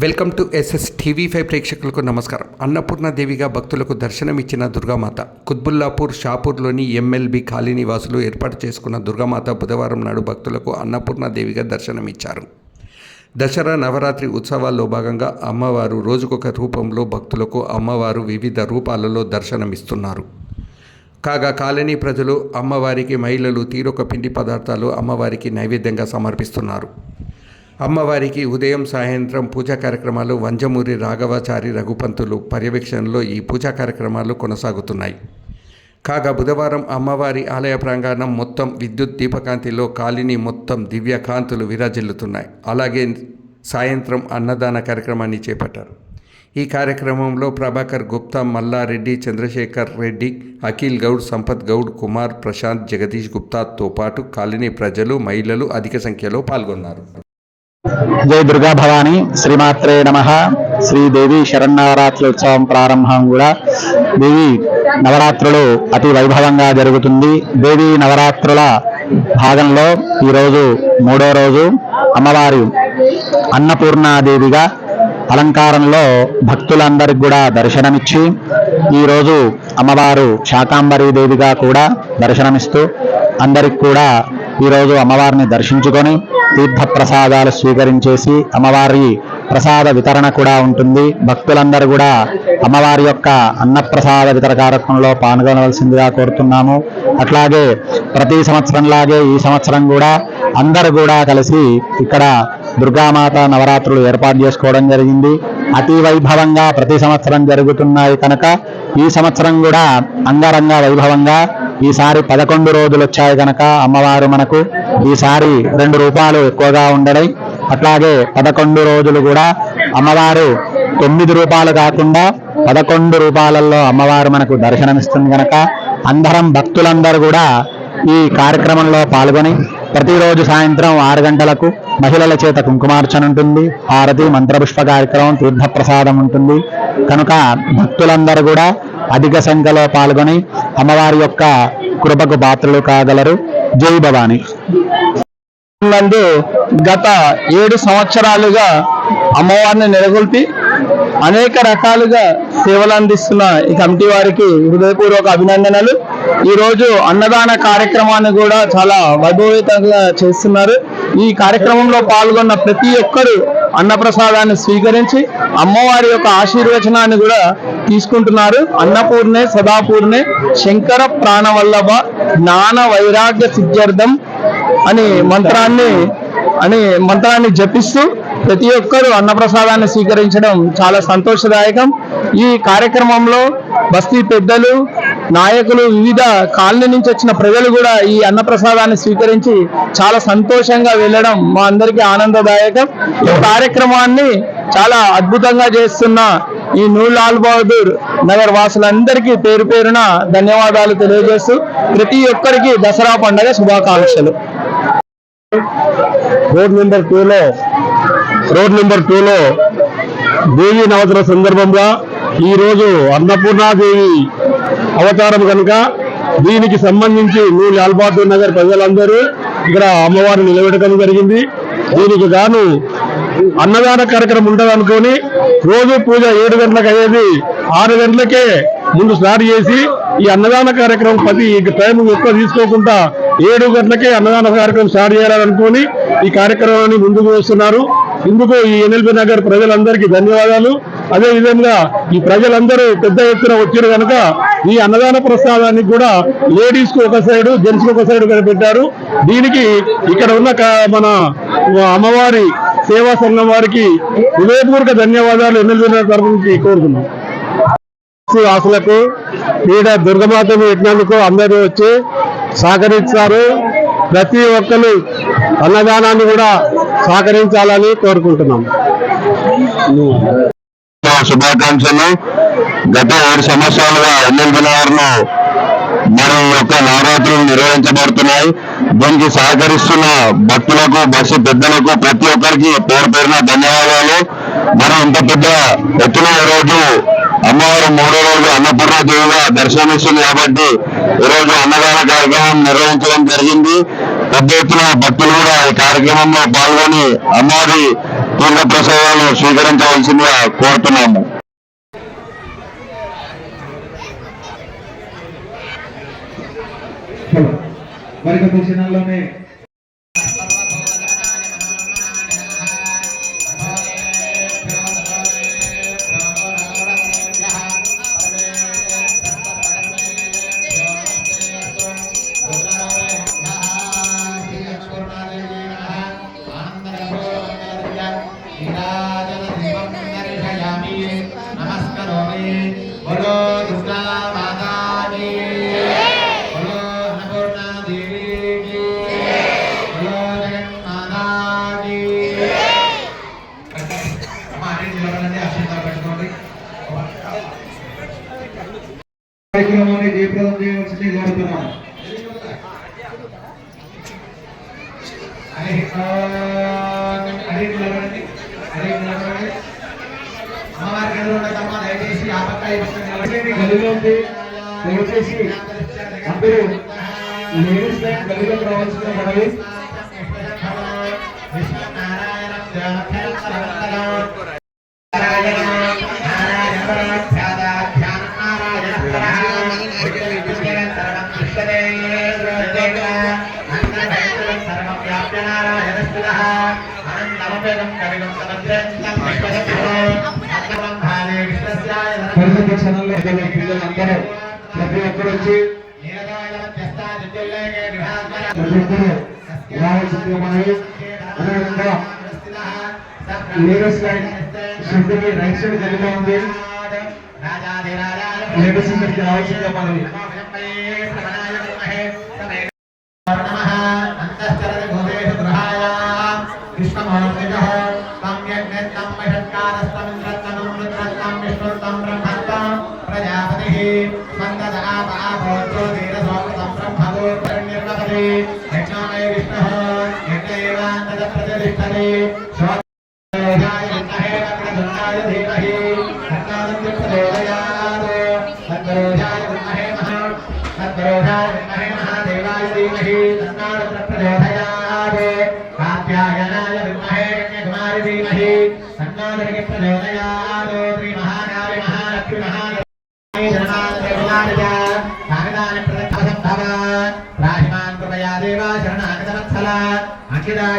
Welcome to SS TV5 ప్రేక్షకులకు నమస్కారం. అన్నపూర్ణాదేవిగా భక్తులకు దర్శనమిచ్చిన దుర్గామాత కుత్బుల్లాపూర్ షాపూర్లోని ఎంఎల్బి కాలనీ వాసులు ఏర్పాటు చేసుకున్న దుర్గామాత బుధవారం నాడు భక్తులకు అన్నపూర్ణాదేవిగా దర్శనమిచ్చారు. దసరా నవరాత్రి ఉత్సవాల్లో భాగంగా అమ్మవారు రోజుకొక రూపంలో భక్తులకు అమ్మవారు వివిధ రూపాలలో దర్శనమిస్తున్నారు. కాగా కాలనీ ప్రజలు అమ్మవారికి మహిళలు తీరొక పిండి పదార్థాలు అమ్మవారికి నైవేద్యంగా సమర్పిస్తున్నారు. అమ్మవారికి ఉదయం సాయంత్రం పూజా కార్యక్రమాలు వంజమూరి రాఘవాచారి రఘుపంతులు పర్యవేక్షణలో ఈ పూజా కార్యక్రమాలు కొనసాగుతున్నాయి. కాగా బుధవారం అమ్మవారి ఆలయ ప్రాంగణం మొత్తం విద్యుత్ దీపకాంతిలో కాలనీ మొత్తం దివ్యకాంతులు విరాజిల్లుతున్నాయి. అలాగే సాయంత్రం అన్నదాన కార్యక్రమాన్ని చేపట్టారు. ఈ కార్యక్రమంలో ప్రభాకర్ గుప్తా, మల్లారెడ్డి, చంద్రశేఖర్ రెడ్డి, అఖిల్ గౌడ్, సంపత్ గౌడ్, కుమార్, ప్రశాంత్, జగదీష్ గుప్తాతో పాటు కాలనీ ప్రజలు, మహిళలు అధిక సంఖ్యలో పాల్గొన్నారు. జై దుర్గా భవానీ. శ్రీమాత్రే నమః. శ్రీదేవి శరన్నవరాత్రి ఉత్సవం ప్రారంభం కూడా దేవి నవరాత్రులు అతి వైభవంగా జరుగుతుంది. దేవి నవరాత్రుల భాగంలో ఈరోజు 3వ రోజు అమ్మవారి అన్నపూర్ణాదేవిగా అలంకారంలో భక్తులందరికి కూడా దర్శనమిచ్చి ఈరోజు అమ్మవారు శాకాంబరీ దేవిగా కూడా దర్శనమిస్తూ అందరికి కూడా ఈరోజు అమ్మవారిని దర్శించుకొని తీర్థ ప్రసాదాలు స్వీకరించేసి అమ్మవారి ప్రసాద వితరణ కూడా ఉంటుంది. భక్తులందరూ కూడా అమ్మవారి యొక్క అన్నప్రసాద వితరణ కార్యక్రమంలో పాల్గొనవలసిందిగా కోరుతున్నాము. అట్లాగే ప్రతి సంవత్సరంలాగే ఈ సంవత్సరం కూడా అందరూ కూడా కలిసి ఇక్కడ దుర్గామాత నవరాత్రులు ఏర్పాటు చేసుకోవడం జరిగింది. అతి వైభవంగా ప్రతి సంవత్సరం జరుగుతున్నాయి కనుక ఈ సంవత్సరం కూడా అంగరంగ వైభవంగా ఈసారి 11 రోజులు వచ్చాయి కనుక అమ్మవారు మనకు ఈసారి 2 రూపాయలు ఎక్కువగా ఉండడం, అట్లాగే 11 రోజులు కూడా అమ్మవారు 9 రూపాయలు కాకుండా 11 రూపాయలలో అమ్మవారు మనకు దర్శనమిస్తుంది కనుక అందరం భక్తులందరూ కూడా ఈ కార్యక్రమంలో పాల్గొని ప్రతిరోజు సాయంత్రం 6 గంటలకు మహిళల చేత కుంకుమార్చన ఉంటుంది, హారతి, మంత్రపుష్ప కార్యక్రమం, తీర్థప్రసాదం ఉంటుంది కనుక భక్తులందరూ కూడా అధిక సంఖ్యలో పాల్గొని అమ్మవారి యొక్క కృపకు పాత్రలు కాగలరు. జై భవాని. నందు గత 7 సంవత్సరాలుగా అమ్మవారిని నెలకొల్పి అనేక రకాలుగా సేవలు అందిస్తున్న ఈ కమిటీ వారికి హృదయపూర్వక అభినందనలు. ఈరోజు అన్నదాన కార్యక్రమాన్ని కూడా చాలా వైభవితంగా చేస్తున్నారు. ఈ కార్యక్రమంలో పాల్గొన్న ప్రతి ఒక్కరూ అన్నప్రసాదాన్ని స్వీకరించి అమ్మవారి యొక్క ఆశీర్వచనాన్ని కూడా తీసుకుంటున్నారు. అన్నపూర్ణే సదాపూర్ణే శంకర ప్రాణవల్లభ జ్ఞాన వైరాగ్య సిద్ధ్యర్థం అని మంత్రాన్ని జపిస్తూ ప్రతి ఒక్కరూ అన్నప్రసాదాన్ని స్వీకరించడం చాలా సంతోషదాయకం. ఈ కార్యక్రమంలో బస్తీ పెద్దలు, నాయకులు, వివిధ కాలనీ నుంచి వచ్చిన ప్రజలు కూడా ఈ అన్నప్రసాదాన్ని స్వీకరించి చాలా సంతోషంగా వెళ్ళడం మా అందరికీ ఆనందదాయకం. ఈ కార్యక్రమాన్ని చాలా అద్భుతంగా చేస్తున్న ఈ నూర్ లాల్ బహదూర్ నగర్ వాసులందరికీ పేరు పేరున ధన్యవాదాలు తెలియజేస్తూ ప్రతి ఒక్కరికి దసరా పండుగ శుభాకాంక్షలు. రోడ్ నెంబర్ 2లో దేవి నవరాత్రుల సందర్భంగా ఈరోజు అన్నపూర్ణాదేవి అవతారం కనుక దీనికి సంబంధించి నూర్ లాల్ బహదూర్ నగర్ ప్రజలందరూ ఇక్కడ అమ్మవారిని నిలబెట్టడం జరిగింది. దీనికి గాను అన్నదాన కార్యక్రమం ఉంటుంది అనుకొని రోజు పూజ 7 గంటలకు అయ్యేది 6 గంటలకే ముందు స్టార్ట్ చేసి ఈ అన్నదాన కార్యక్రమం టైం ఎక్కువ తీసుకోకుండా 7 గంటలకే అన్నదాన కార్యక్రమం స్టార్ట్ చేయాలనుకొని ఈ కార్యక్రమాన్ని ముందుకు వస్తున్నారు. ఇందుకు ఈ ఎన్ఎల్బి నగర్ ప్రజలందరికీ ధన్యవాదాలు. అదేవిధంగా ఈ ప్రజలందరూ పెద్ద ఎత్తున వచ్చారు కనుక ఈ అన్నదాన ప్రసాదానికి కూడా లేడీస్ కు ఒక సైడు, జెంట్స్ కు ఒక సైడు పెట్టారు. దీనికి ఇక్కడ ఉన్న మన అమ్మవారి సేవా సంఘం వారికి హృదయపూర్వక ధన్యవాదాలు ఎన్ఎల్బి నగర్ తరఫు నుంచి కోరుతున్నాం. వాసులకు ఈడ దుర్గమాతను పెట్టినందుకు అందరూ వచ్చి సహకరిస్తారు. ప్రతి ఒక్కరు అన్నదానాన్ని కూడా సహకరించాలని కోరుకుంటున్నాం. శుభాకాంక్షలు. గత 7 సంవత్సరాలుగా ఎన్ఎల్బి నగర్లో మరి యొక్క నవరాత్రులు నిర్వహించబడుతున్నాయి. దీనికి సహకరిస్తున్న భక్తులకు, బస్సు పెద్దలకు ప్రతి ఒక్కరికి పేరు పేరున ధన్యవాదాలు. మనం ఇంత పెద్ద ఎత్తున ఈరోజు అమ్మవారు 3వ రోజు అన్నపూర్ణాదేవిగా దర్శనమిస్తుంది కాబట్టి ఈరోజు అన్నదాన కార్యక్రమం నిర్వహించడం జరిగింది. పెద్ద ఎత్తున భక్తులు కూడా ఈ కార్యక్రమంలో పాల్గొని అమ్మవారి తీర్థ ప్రసాదాలను స్వీకరించవలసిందిగా కోరుతున్నాము. మరికొద్ది క్షణాల్లోనే కార్యక్రమాన్ని జయప్రదం చేయవలసింది కోరుతున్నాం. దయచేసి అందరూ లేడీస్ లైన్ గదిలోకి రావాల్సిన మనవి. పరిస్థితి క్షణంలో పిల్లలందరూ ప్రతి ఒక్కరు వచ్చి ప్రతి ఒక్కరు రావాల్సింది మనవి. అదేవిధంగా లేడీస్ లైన్ షెడ్కి రైట్ సైడ్ గదిలో ఉంది. లేడీస్ ఇక్కడికి రావాల్సిందే మనవి.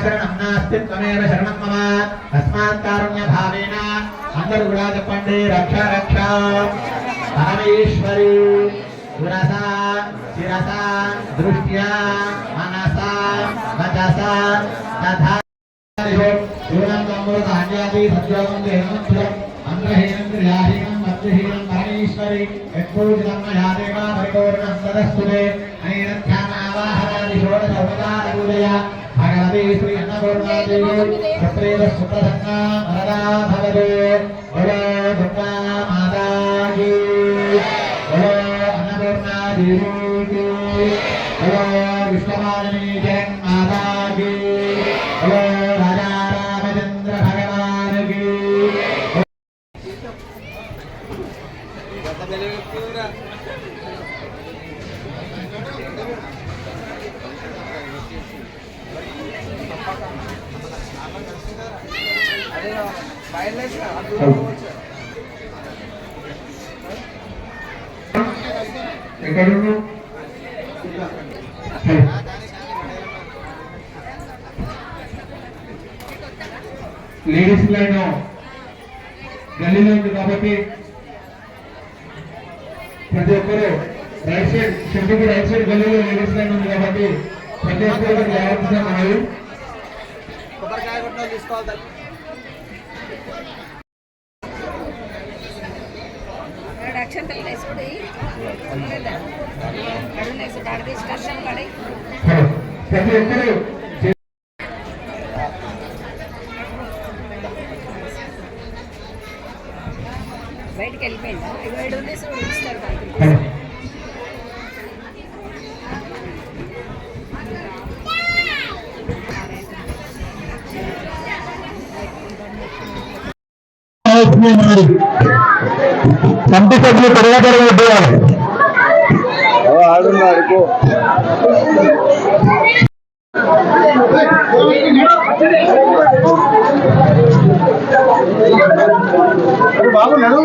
శరణం నాస్తి త్వమేవ శరణం మమ తస్మాత్ కారుణ్య భావేన అందరూ కూడా చెప్పండి. రక్ష రక్ష పరమేశ్వరి పురస శిరస దృష్ట్యా మనస వచస తథా అంధ్రహీనం క్రియాహీనం మధ్యహీనం పరమేశ్వరి యత్పూజితం మయా దేవా పరిపూర్ణం సదస్తుతే అనేన ధ్యానావాహనాది షోడశ ఉపచార పూజయ భగవతి శ్రీ అన్నపూర్ణాదేవి సప్రేత సుప్రసన్నా వరదా భవతు. ఓలో దుర్గా మాతా key, Ola Annapurnadevi key, Ola విష్ణుమాలిని జగన్మాతా key, Ola రాజా రామచంద్ర భగవాన్ కీ. ఎక్కడున్నా లేడీస్ లైన్ గల్లీలో ఉంది కాబట్టి ప్రతి ఒక్కరు రైట్ సైడ్ షెడ్కి రైట్ సైడ్ గల్లీలో లేడీస్ లైన్ ఉంది కాబట్టి ప్రతి ఒక్కరు జాగ్రత్తగా మనవి. ప్రతి ఒక్కరు బయటికి వెళ్ళిపోయిందా? ఇవాడు ఇస్తారు. కమిటీ సభ్యులు త్వరగా పెట్టేయాలి. బాగున్నాడు.